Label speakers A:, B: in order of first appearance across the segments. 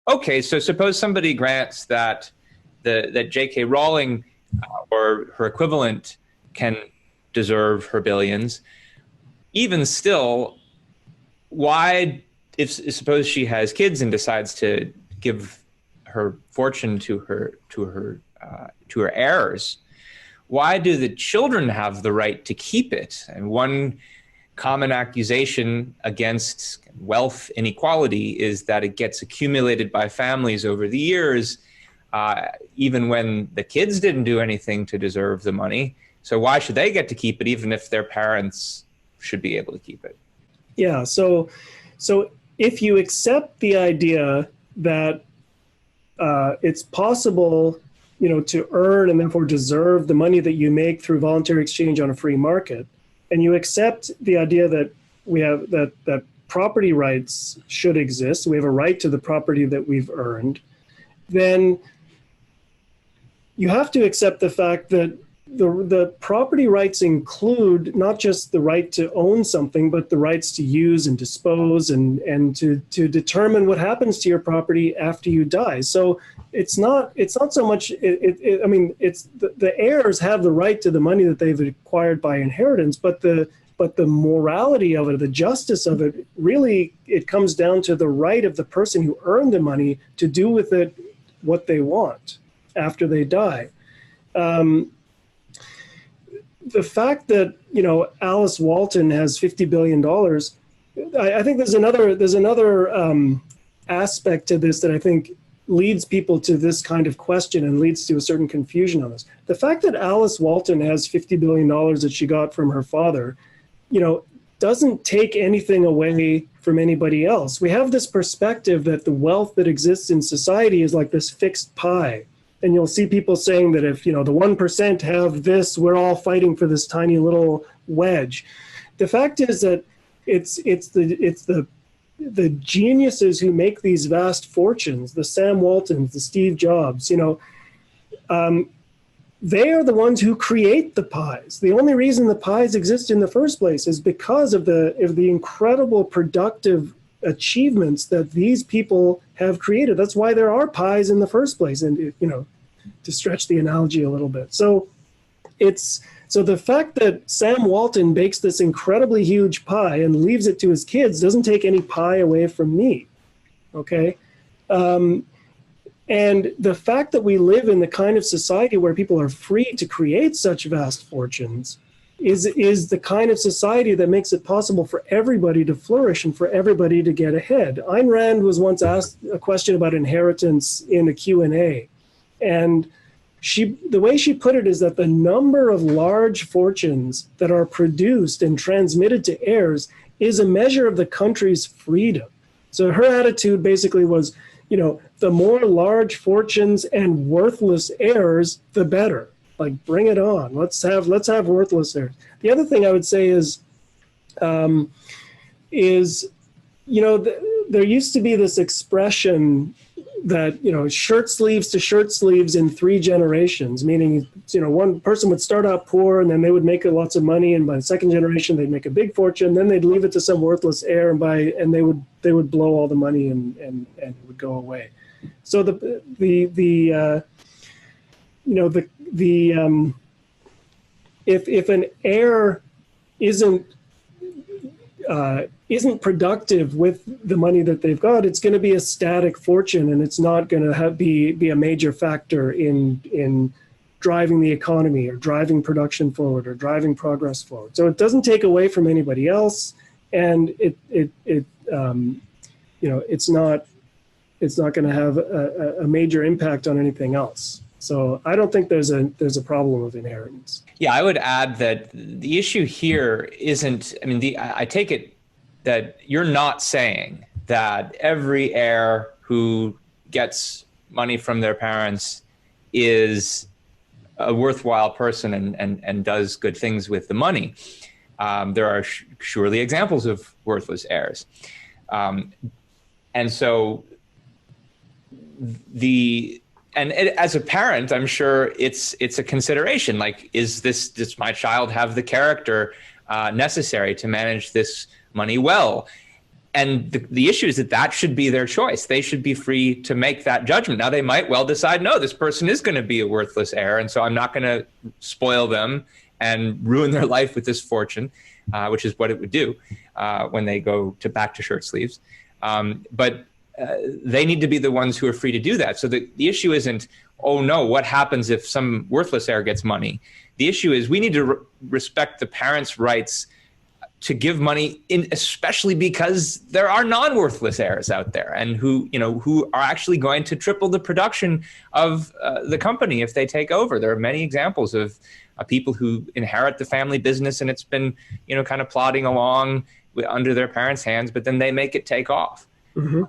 A: Okay, so suppose somebody grants that that J.K. Rowling or her equivalent can deserve her billions. Even still, why, if suppose she has kids and decides to give her fortune to her heirs, why do the children have the right to keep it? And one common accusation against wealth inequality is that it gets accumulated by families over the years, even when the kids didn't do anything to deserve the money. So why should they get to keep it, even if their parents should be able to keep it?
B: Yeah. So if you accept the idea that it's possible, to earn and therefore deserve the money that you make through voluntary exchange on a free market, and you accept the idea that we have that property rights should exist, we have a right to the property that we've earned, then you have to accept the fact that the property rights include not just the right to own something, but the rights to use and dispose and to determine what happens to your property after you die. So it's not so much. I mean, it's the heirs have the right to the money that they've acquired by inheritance, but the morality of it, the justice of it, really it comes down to the right of the person who earned the money to do with it what they want after they die. The fact that Alice Walton has $50 billion, I think there's another aspect to this that I think leads people to this kind of question and leads to a certain confusion on this. The fact that Alice Walton has $50 billion that she got from her father, doesn't take anything away from anybody else. We have this perspective that the wealth that exists in society is like this fixed pie. And you'll see people saying that if, the 1% have this, we're all fighting for this tiny little wedge. The fact is that it's the geniuses who make these vast fortunes, the Sam Waltons, the Steve Jobs, they are the ones who create the pies. The only reason the pies exist in the first place is because of the incredible productive achievements that these people have created. That's why there are pies in the first place. And, to stretch the analogy a little bit. So the fact that Sam Walton bakes this incredibly huge pie and leaves it to his kids doesn't take any pie away from me. Okay. And the fact that we live in the kind of society where people are free to create such vast fortunes is the kind of society that makes it possible for everybody to flourish and for everybody to get ahead. Ayn Rand was once asked a question about inheritance in a Q&A. And the way she put it is that the number of large fortunes that are produced and transmitted to heirs is a measure of the country's freedom. So her attitude basically was, the more large fortunes and worthless heirs, the better. Like, bring it on. Let's have worthless heirs. The other thing I would say is there used to be this expression that, shirt sleeves to shirt sleeves in 3 generations, meaning, one person would start out poor and then they would make lots of money. And by the second generation, they'd make a big fortune. Then they'd leave it to some worthless heir and they would blow all the money and it would go away. So if an heir isn't productive with the money that they've got, it's going to be a static fortune, and it's not going to be a major factor in driving the economy or driving production forward or driving progress forward. So it doesn't take away from anybody else, and it's not going to have a major impact on anything else. So I don't think there's a problem with inheritance.
A: Yeah, I would add that the issue here isn't, I take it that you're not saying that every heir who gets money from their parents is a worthwhile person and does good things with the money. There are surely examples of worthless heirs. And so as a parent, I'm sure it's a consideration. Like, does my child have the character necessary to manage this money well? And the issue is that should be their choice. They should be free to make that judgment. Now, they might well decide, no, this person is going to be a worthless heir, and so I'm not going to spoil them and ruin their life with this fortune, which is what it would do when they go back to shirt sleeves. But they need to be the ones who are free to do that. So the issue isn't, oh no, what happens if some worthless heir gets money? The issue is we need to respect the parents' rights to give money, especially because there are non-worthless heirs out there, and who are actually going to triple the production of the company if they take over. There are many examples of people who inherit the family business, and it's been kind of plodding along under their parents' hands, but then they make it take off. Mm-hmm.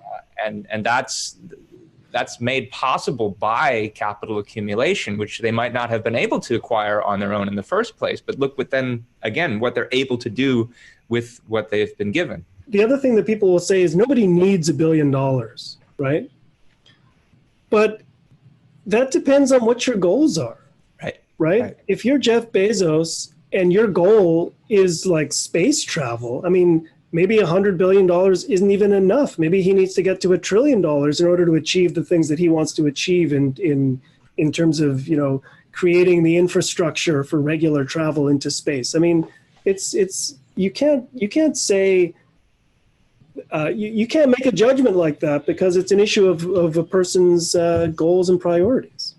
A: And that's made possible by capital accumulation, which they might not have been able to acquire on their own in the first place. But look what they're able to do with what they've been given.
B: The other thing that people will say is nobody needs $1 billion, right? But that depends on what your goals are, right? If you're Jeff Bezos and your goal is like space travel, I mean, maybe $100 billion isn't even enough. Maybe he needs to get to $1 trillion in order to achieve the things that he wants to achieve in terms of, creating the infrastructure for regular travel into space. I mean, you can't say, you can't make a judgment like that because it's an issue of a person's goals and priorities.